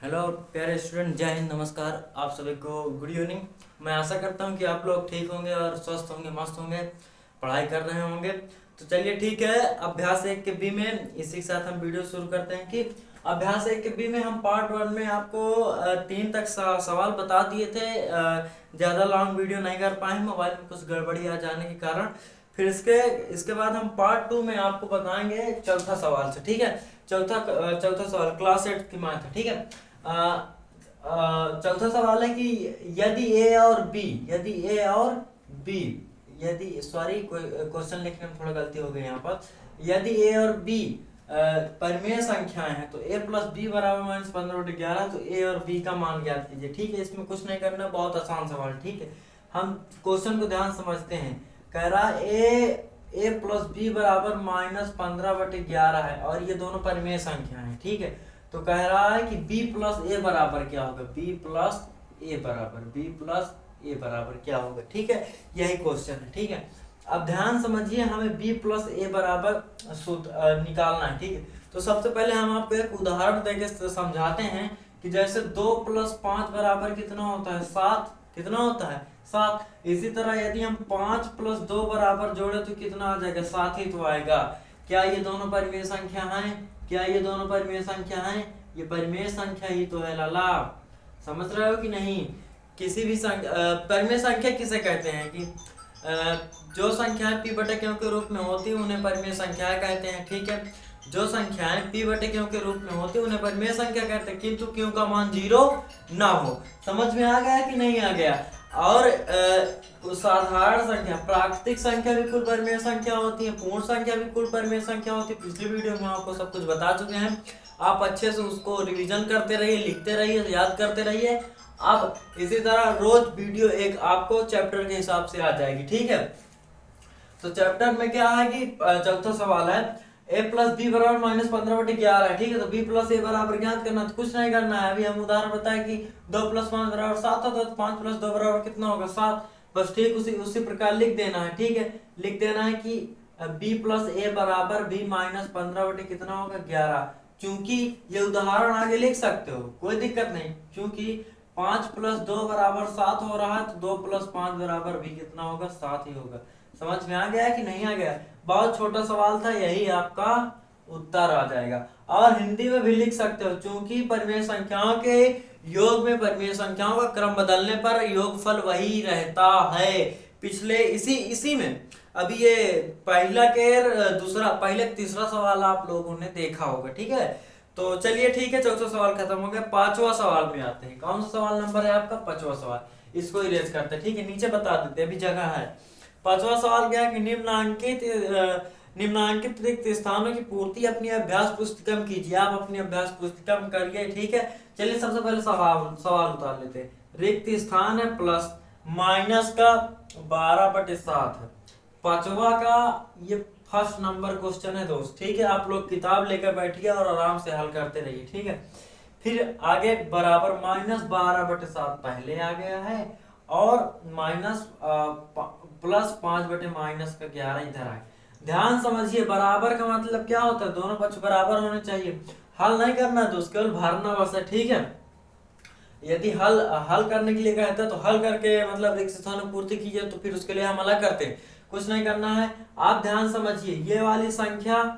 Hello प्यारे student, जय हिंद, नमस्कार। आप सभी को गुड इवनिंग। मैं आशा करता हूं कि आप लोग ठीक होंगे और स्वस्थ होंगे, मस्त होंगे, पढ़ाई कर रहे होंगे। तो चलिए ठीक है, अभ्यास 1 के बी में इसी के साथ हम वीडियो शुरू करते हैं कि अभ्यास 1 के बी में हम पार्ट 1 में आपको 3 तक सवाल बता दिए थे। ज़्यादा लॉन्ग वीडियो नहीं कर पाए, मोबाइल में कुछ गड़बड़ी आ जाने के कारण। फिर इसके बाद हम पार्ट 2 में आपको बताएंगे चौथा सवाल से, ठीक है। चौथा सवाल क्लास 8 की मैथ है, ठीक है। चौथा सवाल है कि यदि यदि सॉरी, क्वेश्चन लिखने में थोड़ा गलती हो गई यहाँ पर। यदि ए और बी परिमेय संख्याएं हैं तो a प्लस बी बराबर -15/11, तो a और b का मान ज्ञात कीजिए, ठीक है। इसमें कुछ नहीं करना, बहुत आसान सवाल, ठीक है। हम क्वेश्चन को ध्यान समझते हैं। कह रहा a प्लस बी बराबर -15/11 है और ये दोनों परिमेय संख्या है, ठीक है। तो कह रहा है कि b प्लस ए बराबर क्या होगा, b प्लस ए बराबर क्या होगा, ठीक है। यही क्वेश्चन है, ठीक है। अब ध्यान समझिए, हमें b प्लस ए बराबर निकालना है, ठीक है। तो सबसे पहले हम आपको एक उदाहरण देके समझाते हैं कि जैसे 2 + 5 बराबर कितना होता है, 7। कितना होता है, 7। इसी तरह यदि हम 5 + 2 बराबर जोड़े तो कितना आ जाएगा, 7 ही तो आएगा। क्या ये दोनों परिमेय संख्या हैं? ये परिमेय संख्या ही तो है लाला। समझ रहे हो कि नहीं? किसी भी परिमेय संख्या किसे कहते हैं कि जो संख्याएं p/q के रूप में होती है उन्हें परिमेय संख्याएं कहते हैं, ठीक है। जो संख्याएं p/q के रूप में होती है उन्हें परिमेय संख्या कहते हैं, किंतु q का मान 0 ना हो। समझ में आ गया कि नहीं आ गया? और साधारण संख्या, प्राकृतिक संख्या भी कुल परिमेय संख्या होती है, पूर्ण संख्या भी कुल परिमेय संख्या होती है। पिछली वीडियो में आपको सब कुछ बता चुके हैं। आप अच्छे से उसको रिवीजन करते रहिए, लिखते रहिए, याद करते रहिए। अब इसी तरह रोज वीडियो एक आपको चैप्टर के हिसाब से आ जाएगी, ठीक है। तो चैप्टर में क्या है कि चौथा सवाल है a प्लस बी बराबर -15/11 है, ठीक है। तो b प्लस ए बराबर ज्ञात करना, तो कुछ नहीं करना है। अभी हम उदाहरण बताए कि 2 + 5 बराबर 7 होता है, तो 5 + 2 बराबर कितना होगा, 7। बस ठीक उसी प्रकार लिख देना है, ठीक है। लिख देना है कि b प्लस ए बराबर b -15 कितना होगा, 11। क्योंकि ये उदाहरण आगे लिख सकते हो, कोई दिक्कत नहीं। क्योंकि 5 + 2 बराबर 7 हो रहा है, तो 2 + 5 बराबर भी कितना होगा, 7 ही होगा। समझ में आ गया कि नहीं आ गया? बहुत छोटा सवाल था, यही आपका उत्तर आ जाएगा। और हिंदी में भी लिख सकते हो, क्योंकि परिमेय संख्याओं के योग में परिमेय संख्याओं का क्रम बदलने पर योगफल वही रहता है। पिछले इसी में अभी ये पहले तीसरा सवाल आप लोगों ने देखा होगा, ठीक है। तो चलिए ठीक है, चौथा सवाल खत्म हो गया। पांचवा सवाल में आते हैं। कौन सा सवाल नंबर है आपका? पांचवा सवाल। इसको इरेज करते हैं, ठीक है। नीचे बता देते हैं, अभी जगह है। पांचवा सवाल क्या है कि निम्नांकित रिक्त स्थानों की पूर्ति अपनी अभ्यास पुस्तिका में कीजिए। आप अपनी अभ्यास पुस्तिका में करिए, ठीक है। चलिए सबसे पहले सवाल उतार लेते हैं। रिक्त स्थान है प्लस माइनस का 12/7 है। पांचवा का ये फर्स्ट नंबर क्वेश्चन है दोस्त, ठीक है। आप लोग किताब लेकर बैठिए और आराम से हल करते रहिए, ठीक है। फिर आगे बराबर -12/7 पहले आ गया है और प्लस 5/-11 इधर आए। ध्यान समझिए, बराबर का मतलब क्या होता है, दोनों पक्ष बराबर होने चाहिए। हल नहीं करना दोस्त, केवल भरना बस है, ठीक है। यदि हल करने के लिए कहते हैं तो हल करके मतलब रिक्त स्थान पूर्ति कीजिए, तो फिर उसके लिए हम अलग करते हैं। कुछ नहीं करना है। आप ध्यान समझिए, ये वाली संख्या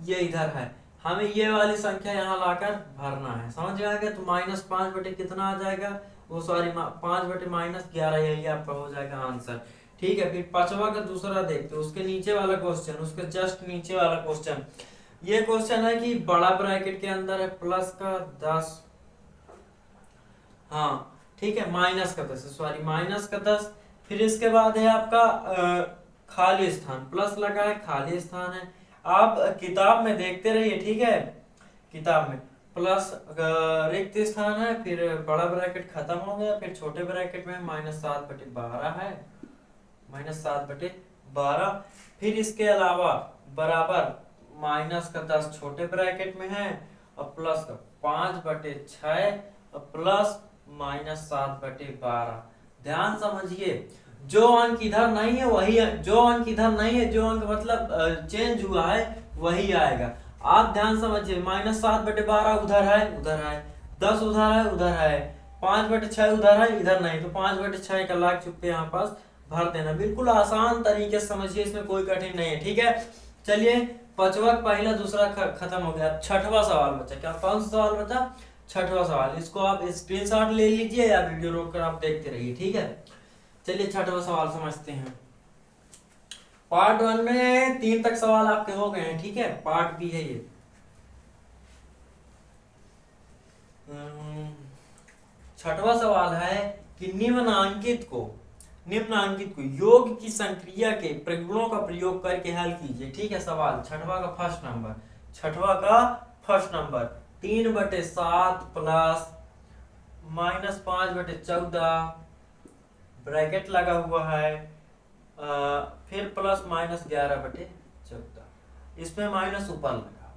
ये इधर है, हमें ये वाली संख्या यहाँ लाकर भरना है। समझ में आ गया? तो -5 कितना आ जाएगा, वो सॉरी 5/-11, यही आपका हो जाएगा आंसर, ठीक है। फिर पांचवा का दूसरा देखते हैं, उसके नीचे वाला क्वेश्चन, उसके जस्ट नीचे वाला क्वेश्चन। ये क्वेश्चन है कि बड़ा ब्रैकेट के अंदर है प्लस का 10, हाँ ठीक है, -10। फिर इसके बाद है आपका खाली स्थान, प्लस लगा है, खाली स्थान है। आप किताब में देखते रहिए, ठीक है। किताब में प्लस रिक्त स्थान है, फिर बड़ा ब्रैकेट खत्म हो गया, फिर छोटे ब्रैकेट में -7/12 है, -7/12। फिर इसके अलावा बराबर -10 छोटे ब्रैकेट में है और प्लस का 5/6 और प्लस -7/12। ध्यान समझिए, जो अंक इधर नहीं है वही, जो अंक मतलब चेंज हुआ है वही आएगा। आप ध्यान समझिए, -7/12 उधर है, 10 उधर है, उधर है, 5/6 उधर है, इधर नहीं, तो 5/6 का लाख चुप्पे यहाँ पास भर देना। बिल्कुल आसान तरीके से समझिए, इसमें कोई कठिन नहीं है, ठीक है। चलिए पांचवा पहला दूसरा खत्म हो गया, छठवां सवाल बचा। क्या कौन सा सवाल बचा? छठवां सवाल। इसको आप स्क्रीनशॉट ले लीजिए या वीडियो रोक कर आप देखते रहिए, ठीक है। चलिए छठवां सवाल समझते हैं। पार्ट 1 में 3 तक सवाल आपके हो गए हैं, ठीक है। पार्ट बी है ये। छठवां सवाल है कि निम्नांकित को योग की संक्रिया के प्रगुणों का प्रयोग करके हल कीजिए, ठीक है। सवाल छठवा का फर्स्ट नंबर 3/7 प्लस -5/14 ब्रैकेट लगा हुआ है, फिर प्लस -11/14, इसमें माइनस ऊपर लगा।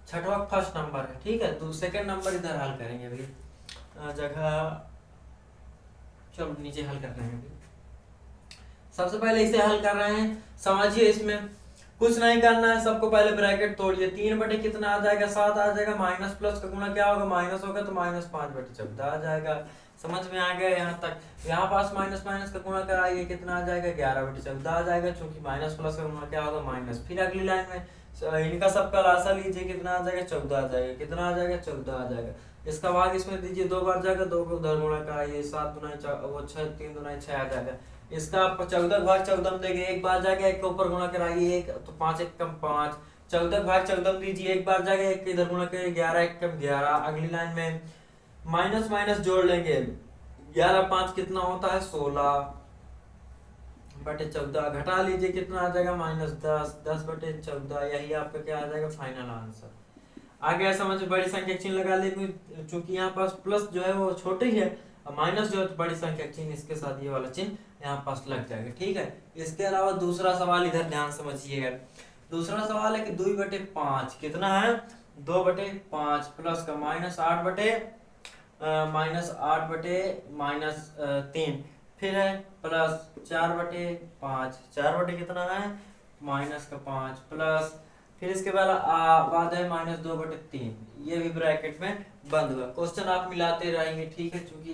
छठवा फर्स्ट नंबर है, ठीक है। तो सेकंड नंबर इधर हल करेंगे अभी, जगह चलो नीचे हल कर रहे हैं अभी। सबसे पहले इसे हल कर रहे हैं, समझिए। इसमें कुछ नहीं करना है, सबको पहले ब्रैकेट तोड़िए। 3 कितना आ जाएगा? 7 आ जाएगा। माइनस प्लस का गुणा क्या होगा? माइनस होगा, तो -5/14 आ जाएगा। समझ में आ गया यहाँ तक? यहाँ पास माइनस माइनस का गुणा कराइए, कितना आ जाएगा? 11/14 आ जाएगा, क्योंकि माइनस प्लस का गुणा क्या होगा? माइनस। फिर अगली लाइन में इनका सबका लासा लीजिए, कितना आ जाएगा? 14 आ जाएगा। कितना आ जाएगा? 14 आ जाएगा। इसका भाग इसमें दीजिए, 2 बार जाएगा, 2 को उधर गुणा कराइए, 7 दूना 6, 3 दूना 6 आ जाएगा। इसका 14 का भाग 14 में देंगे, एक बार जाएगा, एक के ऊपर गुणा कराइए, 1 तो 5 1 कम 5, 14 का भाग 14 में दीजिए, एक बार जाएगा, एक के इधर गुणा करिए, 11 1 कम 11। अगली लाइन में माइनस माइनस जोड़ लेंगे, 11 5 कितना होता है? 16/14। घटा लीजिए, कितना आ जाएगा? -10, 10/14। यही आपका क्या आ जाएगा? Final answer. आगे समझ, बड़ी संख्या चिन्ह लगा ले, चूंकि यहाँ पास प्लस जो है वो छोटे ही है, और माइनस जो है तो बड़ी संख्या चिन्ह इसके साथ ये वाला चिन्ह यहाँ पास लग जाएगा, ठीक है। इसके अलावा दूसरा सवाल इधर ध्यान समझिएगा। दूसरा सवाल है कि 2/5 कितना है? 2/5 प्लस का -8/-3, फिर है प्लस 4/5, 4 कितना है? -5 प्लस, फिर इसके बाद है -2/3, ये भी ब्रैकेट में बंद हुआ। क्वेश्चन आप मिलाते रहेंगे, ठीक है। चूंकि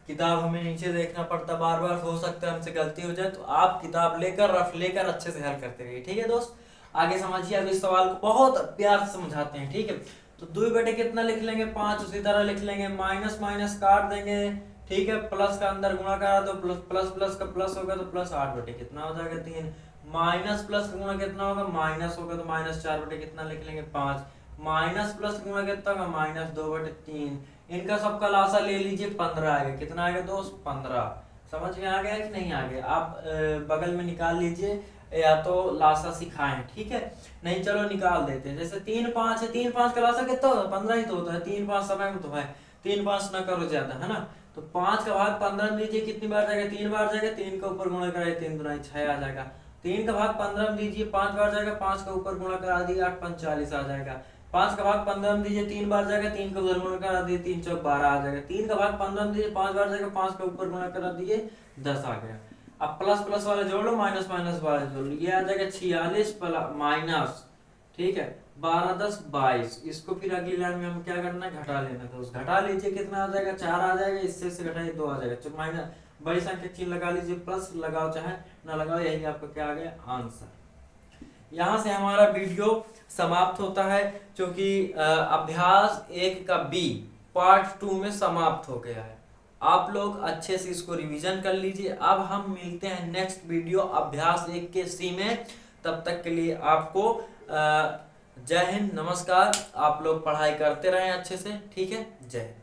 किताब हमें नीचे देखना पड़ता बार बार, हो सकता है हमसे गलती हो जाए, तो आप किताब लेकर रफ लेकर अच्छे से हल करते रहिए, ठीक है दोस्त। आगे समझिए, अब इस सवाल को बहुत प्यार से समझाते हैं, ठीक है। तो 2 कितना लिख लेंगे? 5, उसी तरह लिख लेंगे, माइनस माइनस काट देंगे, ठीक है। प्लस का अंदर गुणा करा तो प्लस प्लस का प्लस होगा, तो प्लस 8 कितना हो जाएगा? 3। माइनस प्लस का गुणा कितना होगा? माइनस होगा, तो -4 कितना लिख लेंगे? 5। माइनस प्लस का गुणा कितना होगा? -2/3। इनका सबका लासा ले लीजिए, 15 आएगा। कितना आएगा दोस्त? 15। समझ में आ गया कि नहीं आ गया? आप बगल में निकाल लीजिए, या तो लासा सिखाएं, ठीक है। नहीं चलो निकाल देते हैं। जैसे 3 5 है, 3 5 का लासा कितना होता है? 15 ही तो होता है। 3 5 समय में तो है, 3 5 ना करो ज्यादा, है ना। तो 5 का भाग 15 में दीजिए, कितनी बार जाएगा? 3 बार जाएगा। 3 का ऊपर गुणा कराइए, 3 दूना 6 आ जाएगा। 3 का भाग 15 में दीजिए, 5 बार जाएगा, 5 का ऊपर गुणा करा दिए, 8 5 40 आ जाएगा। 5 का भाग 15 में दीजिए, 3 बार जाएगा, 3 का उधर गुणा करा दिए, 3 चौक 12 आ जाएगा। 3 का भाग 15 में दीजिए, 5 बार जाएगा, 5 का ऊपर गुणा करा दिए, 10 आ गया। अब प्लस प्लस वाले जोड़ लो, माइनस माइनस वाले जोड़ लो, ये आ जाएगा 46 माइनस, ठीक है, 12 10 22। इसको फिर अगली लाइन में हम क्या करना है? घटा लेना। तो उस घटा लीजिए, कितना आ जाएगा? 4 आ जाएगा। इससे से घटाइए, 2 आ जाएगा। तो माइनस बड़ी संख्या चिन्ह लगा लीजिए, प्लस लगाओ चाहे ना लगाओ, यही आपका क्या आ गया? आंसर। यहाँ से हमारा वीडियो समाप्त होता है, क्योंकि अभ्यास 1 का बी पार्ट 2 में समाप्त हो गया है। आप लोग अच्छे से इसको रिवीजन कर लीजिए। अब हम मिलते हैं नेक्स्ट वीडियो अभ्यास 1 के सी में। तब तक के लिए आपको जय हिंद, नमस्कार। आप लोग पढ़ाई करते रहें अच्छे से, ठीक है। जय हिंद।